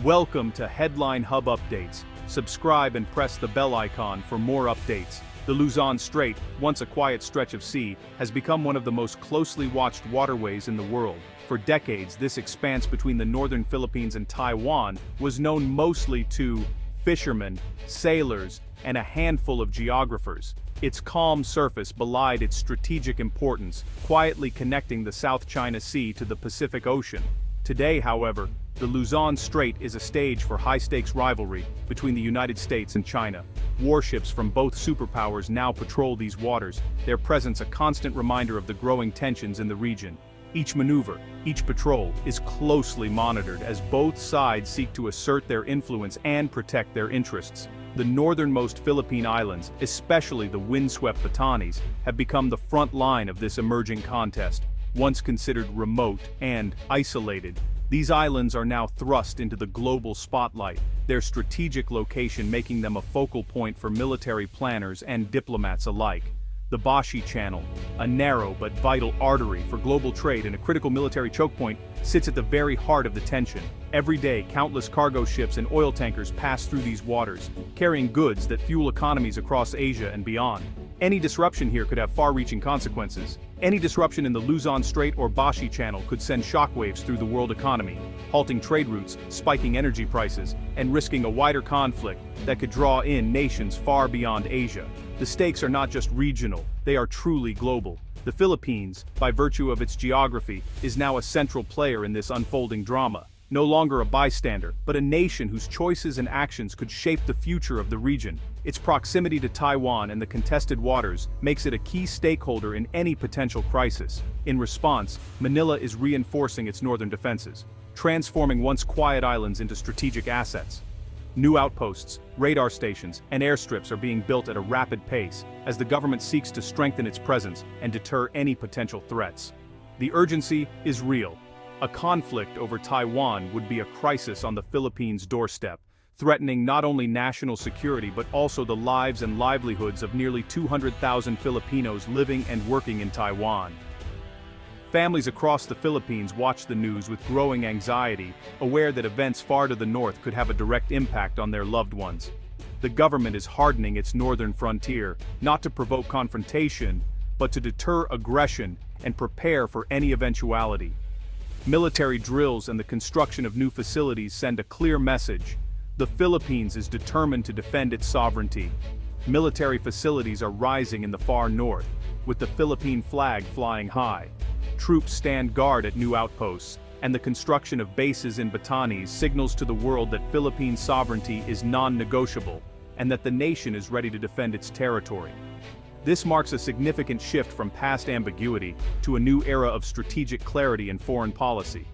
Welcome to Headline Hub Updates. Subscribe and press the bell icon for more updates. The Luzon Strait, once a quiet stretch of sea, has become one of the most closely watched waterways in the world. For decades, this expanse between the northern Philippines and Taiwan was known mostly to fishermen, sailors, and a handful of geographers. Its calm surface belied its strategic importance, quietly connecting the South China Sea to the Pacific Ocean. Today, however, the Luzon Strait is a stage for high-stakes rivalry between the United States and China. Warships from both superpowers now patrol these waters, their presence a constant reminder of the growing tensions in the region. Each maneuver, each patrol, is closely monitored as both sides seek to assert their influence and protect their interests. The northernmost Philippine islands, especially the windswept Batanes, have become the front line of this emerging contest. Once considered remote and isolated, these islands are now thrust into the global spotlight, their strategic location making them a focal point for military planners and diplomats alike. The Bashi Channel, a narrow but vital artery for global trade and a critical military choke point, sits at the very heart of the tension. Every day, countless cargo ships and oil tankers pass through these waters, carrying goods that fuel economies across Asia and beyond. Any disruption here could have far-reaching consequences. Any disruption in the Luzon Strait or Bashi Channel could send shockwaves through the world economy, halting trade routes, spiking energy prices, and risking a wider conflict that could draw in nations far beyond Asia. The stakes are not just regional, they are truly global. The Philippines, by virtue of its geography, is now a central player in this unfolding drama. No longer a bystander, but a nation whose choices and actions could shape the future of the region. Its proximity to Taiwan and the contested waters makes it a key stakeholder in any potential crisis. In response, Manila is reinforcing its northern defenses, transforming once quiet islands into strategic assets. New outposts, radar stations, and airstrips are being built at a rapid pace as the government seeks to strengthen its presence and deter any potential threats. The urgency is real. A conflict over Taiwan would be a crisis on the Philippines' doorstep, threatening not only national security but also the lives and livelihoods of nearly 200,000 Filipinos living and working in Taiwan. Families across the Philippines watch the news with growing anxiety, aware that events far to the north could have a direct impact on their loved ones. The government is hardening its northern frontier, not to provoke confrontation, but to deter aggression and prepare for any eventuality. Military drills and the construction of new facilities send a clear message. The Philippines is determined to defend its sovereignty. Military facilities are rising in the far north, with the Philippine flag flying high. Troops stand guard at new outposts, and the construction of bases in Batanes signals to the world that Philippine sovereignty is non-negotiable, and that the nation is ready to defend its territory. This marks a significant shift from past ambiguity to a new era of strategic clarity in foreign policy.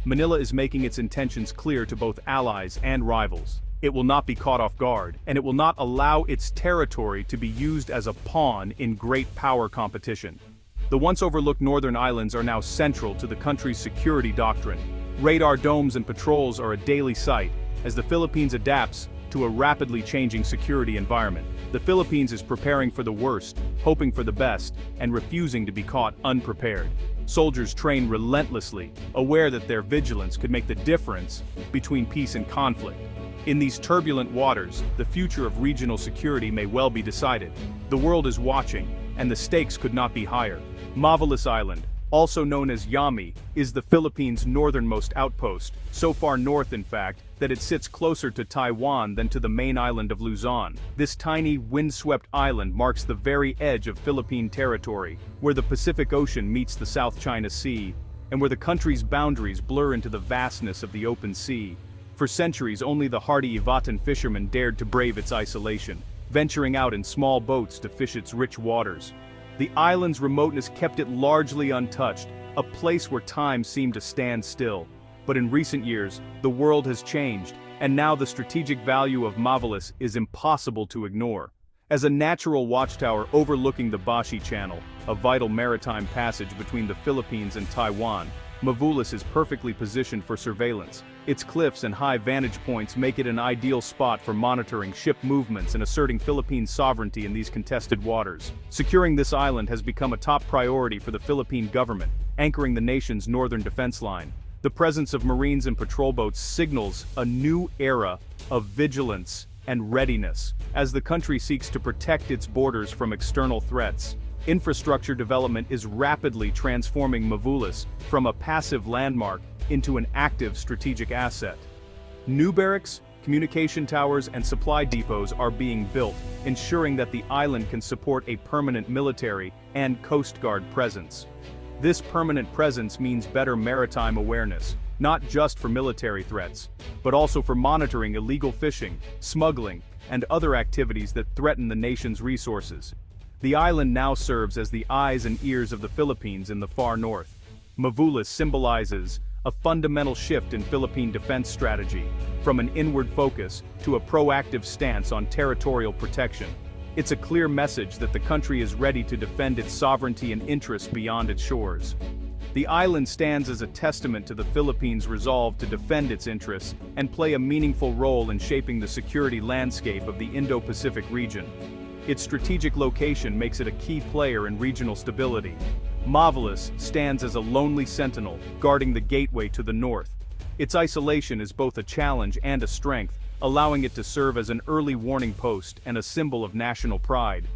Manila is making its intentions clear to both allies and rivals. It will not be caught off guard, and it will not allow its territory to be used as a pawn in great power competition. The once overlooked northern islands are now central to the country's security doctrine. Radar domes and patrols are a daily sight as the Philippines adapts to a rapidly changing security environment. The Philippines is preparing for the worst, hoping for the best, and refusing to be caught unprepared. Soldiers train relentlessly, aware that their vigilance could make the difference between peace and conflict. In these turbulent waters, the future of regional security may well be decided. The world is watching, and the stakes could not be higher. Mavulis Island, also known as Yami, is the Philippines' northernmost outpost, so far north in fact, that it sits closer to Taiwan than to the main island of Luzon. This tiny, windswept island marks the very edge of Philippine territory, where the Pacific Ocean meets the South China Sea, and where the country's boundaries blur into the vastness of the open sea. For centuries, only the hardy Ivatan fishermen dared to brave its isolation, venturing out in small boats to fish its rich waters. The island's remoteness kept it largely untouched, a place where time seemed to stand still. But in recent years, the world has changed, and now the strategic value of Mavulis is impossible to ignore. As a natural watchtower overlooking the Bashi Channel, a vital maritime passage between the Philippines and Taiwan, Mavulis is perfectly positioned for surveillance. Its cliffs and high vantage points make it an ideal spot for monitoring ship movements and asserting Philippine sovereignty in these contested waters. Securing this island has become a top priority for the Philippine government, anchoring the nation's northern defense line. The presence of Marines and patrol boats signals a new era of vigilance and readiness as the country seeks to protect its borders from external threats. Infrastructure development is rapidly transforming Mavulis from a passive landmark into an active strategic asset. New barracks, communication towers, and supply depots are being built, ensuring that the island can support a permanent military and Coast Guard presence. This permanent presence means better maritime awareness, not just for military threats, but also for monitoring illegal fishing, smuggling, and other activities that threaten the nation's resources. The island now serves as the eyes and ears of the Philippines in the far north. Mavulis symbolizes a fundamental shift in Philippine defense strategy, from an inward focus to a proactive stance on territorial protection. It's a clear message that the country is ready to defend its sovereignty and interests beyond its shores. The island stands as a testament to the Philippines' resolve to defend its interests and play a meaningful role in shaping the security landscape of the Indo-Pacific region. Its strategic location makes it a key player in regional stability. Mavulis stands as a lonely sentinel, guarding the gateway to the north. Its isolation is both a challenge and a strength, allowing it to serve as an early warning post and a symbol of national pride.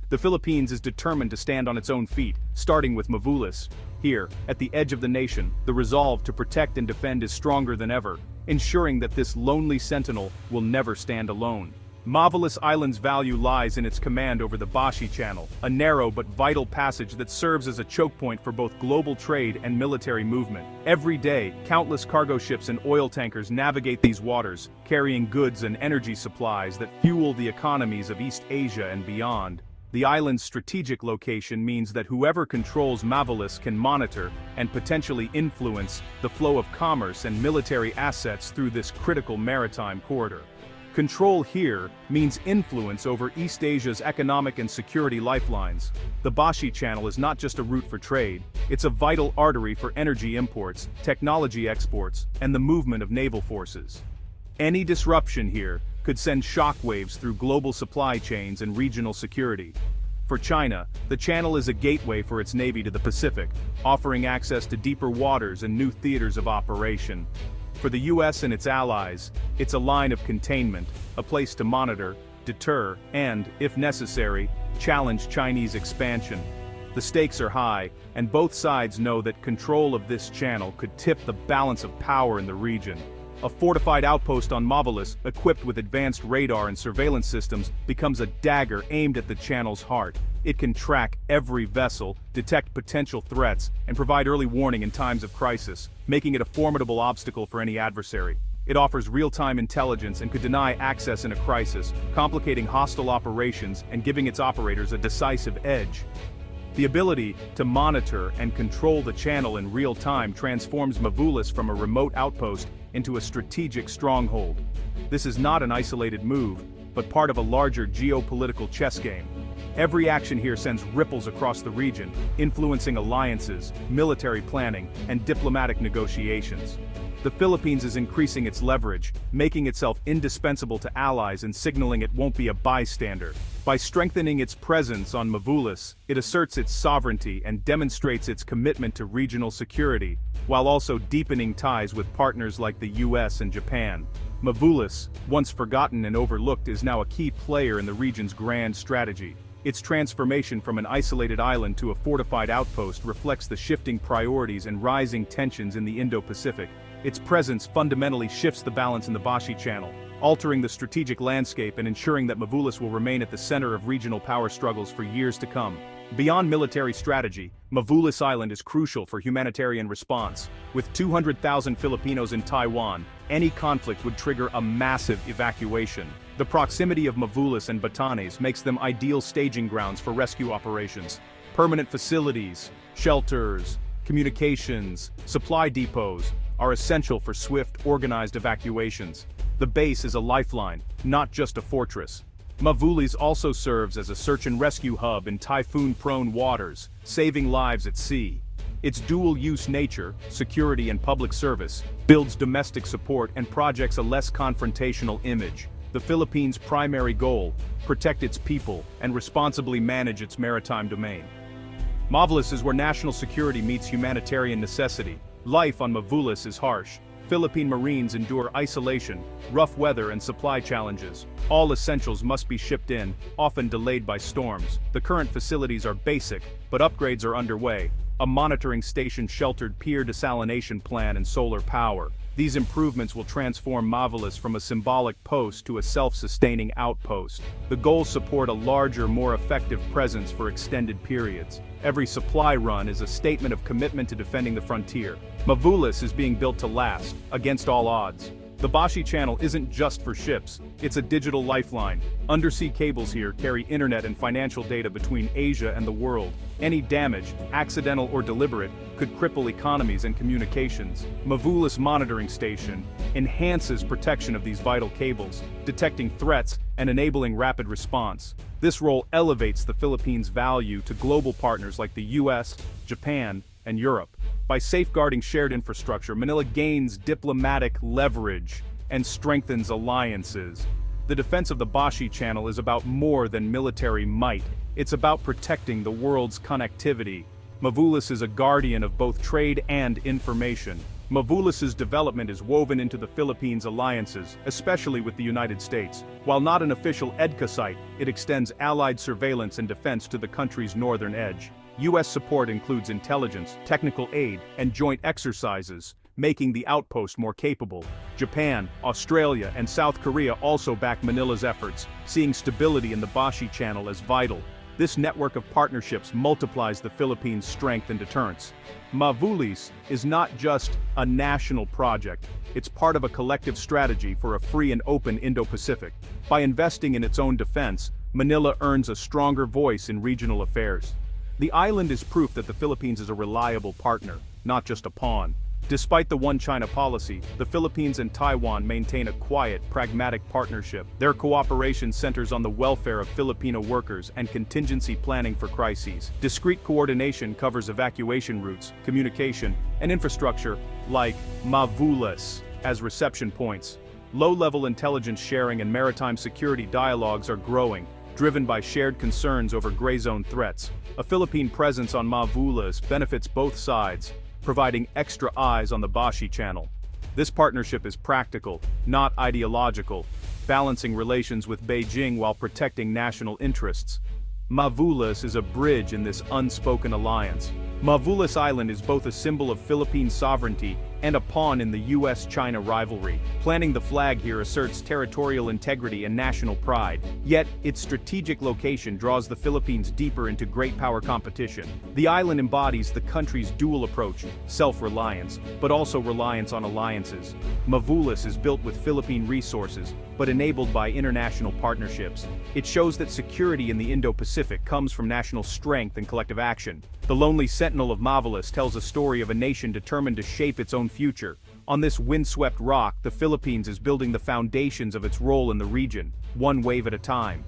The Philippines is determined to stand on its own feet, starting with Mavulis. Here, at the edge of the nation, the resolve to protect and defend is stronger than ever, ensuring that this lonely sentinel will never stand alone. Mavulis Island's value lies in its command over the Bashi Channel, a narrow but vital passage that serves as a choke point for both global trade and military movement. Every day, countless cargo ships and oil tankers navigate these waters, carrying goods and energy supplies that fuel the economies of East Asia and beyond. The island's strategic location means that whoever controls Mavulis can monitor and potentially influence the flow of commerce and military assets through this critical maritime corridor. Control here means influence over East Asia's economic and security lifelines. The Bashi Channel is not just a route for trade, it's a vital artery for energy imports, technology exports, and the movement of naval forces. Any disruption here could send shockwaves through global supply chains and regional security. For China, the channel is a gateway for its navy to the Pacific, offering access to deeper waters and new theaters of operation. For the US and its allies, it's a line of containment, a place to monitor, deter, and, if necessary, challenge Chinese expansion. The stakes are high, and both sides know that control of this channel could tip the balance of power in the region. A fortified outpost on Mavulis, equipped with advanced radar and surveillance systems, becomes a dagger aimed at the channel's heart. It can track every vessel, detect potential threats, and provide early warning in times of crisis, making it a formidable obstacle for any adversary. It offers real-time intelligence and could deny access in a crisis, complicating hostile operations and giving its operators a decisive edge. The ability to monitor and control the channel in real time transforms Mavulis from a remote outpost into a strategic stronghold. This is not an isolated move, but part of a larger geopolitical chess game. Every action here sends ripples across the region, influencing alliances, military planning, and diplomatic negotiations. The Philippines is increasing its leverage, making itself indispensable to allies and signaling it won't be a bystander. By strengthening its presence on Mavulis, it asserts its sovereignty and demonstrates its commitment to regional security, while also deepening ties with partners like the US and Japan. Mavulis, once forgotten and overlooked, is now a key player in the region's grand strategy. Its transformation from an isolated island to a fortified outpost reflects the shifting priorities and rising tensions in the Indo-Pacific. Its presence fundamentally shifts the balance in the Bashi Channel, altering the strategic landscape and ensuring that Mavulis will remain at the center of regional power struggles for years to come. Beyond military strategy, Mavulis Island is crucial for humanitarian response. With 200,000 Filipinos in Taiwan, any conflict would trigger a massive evacuation. The proximity of Mavulis and Batanes makes them ideal staging grounds for rescue operations. Permanent facilities, shelters, communications, supply depots are essential for swift, organized evacuations. The base is a lifeline, not just a fortress. Mavulis also serves as a search and rescue hub in typhoon-prone waters, saving lives at sea. Its dual-use nature, security and public service, builds domestic support and projects a less confrontational image. The Philippines' primary goal: protect its people and responsibly manage its maritime domain. Mavulis is where national security meets humanitarian necessity. Life on Mavulis is harsh. Philippine Marines endure isolation, rough weather and supply challenges. All essentials must be shipped in, often delayed by storms. The current facilities are basic, but upgrades are underway. A monitoring station, sheltered pier, desalination plant and solar power. These improvements will transform Mavulis from a symbolic post to a self-sustaining outpost. The goals support a larger, more effective presence for extended periods. Every supply run is a statement of commitment to defending the frontier. Mavulis is being built to last, against all odds. The Bashi Channel isn't just for ships, it's a digital lifeline. Undersea cables here carry internet and financial data between Asia and the world. Any damage, accidental or deliberate, could cripple economies and communications. Mavulis Monitoring Station enhances protection of these vital cables, detecting threats and enabling rapid response. This role elevates the Philippines' value to global partners like the US, Japan, and Europe. By safeguarding shared infrastructure, Manila gains diplomatic leverage and strengthens alliances. The defense of the Bashi Channel is about more than military might. It's about protecting the world's connectivity. Mavulis is a guardian of both trade and information. Mavulis's development is woven into the Philippines' alliances, especially with the United States. While not an official EDCA site, it extends allied surveillance and defense to the country's northern edge. U.S. support includes intelligence, technical aid, and joint exercises, making the outpost more capable. Japan, Australia, and South Korea also back Manila's efforts, seeing stability in the Bashi Channel as vital. This network of partnerships multiplies the Philippines' strength and deterrence. Mavulis is not just a national project, it's part of a collective strategy for a free and open Indo-Pacific. By investing in its own defense, Manila earns a stronger voice in regional affairs. The island is proof that the Philippines is a reliable partner, not just a pawn. Despite the One China policy, the Philippines and Taiwan maintain a quiet, pragmatic partnership. Their cooperation centers on the welfare of Filipino workers and contingency planning for crises. Discrete coordination covers evacuation routes, communication, and infrastructure, like Mavulis, as reception points. Low-level intelligence sharing and maritime security dialogues are growing, driven by shared concerns over gray zone threats. A Philippine presence on Mavulis benefits both sides, providing extra eyes on the Bashi Channel. This partnership is practical, not ideological, balancing relations with Beijing while protecting national interests. Mavulis is a bridge in this unspoken alliance. Mavulis Island is both a symbol of Philippine sovereignty and a pawn in the US-China rivalry. Planting the flag here asserts territorial integrity and national pride. Yet, its strategic location draws the Philippines deeper into great power competition. The island embodies the country's dual approach, self-reliance, but also reliance on alliances. Mavulis is built with Philippine resources, but enabled by international partnerships. It shows that security in the Indo-Pacific comes from national strength and collective action. The lonely sentinel of Mavulis tells a story of a nation determined to shape its own future. On this windswept rock, the Philippines is building the foundations of its role in the region, one wave at a time.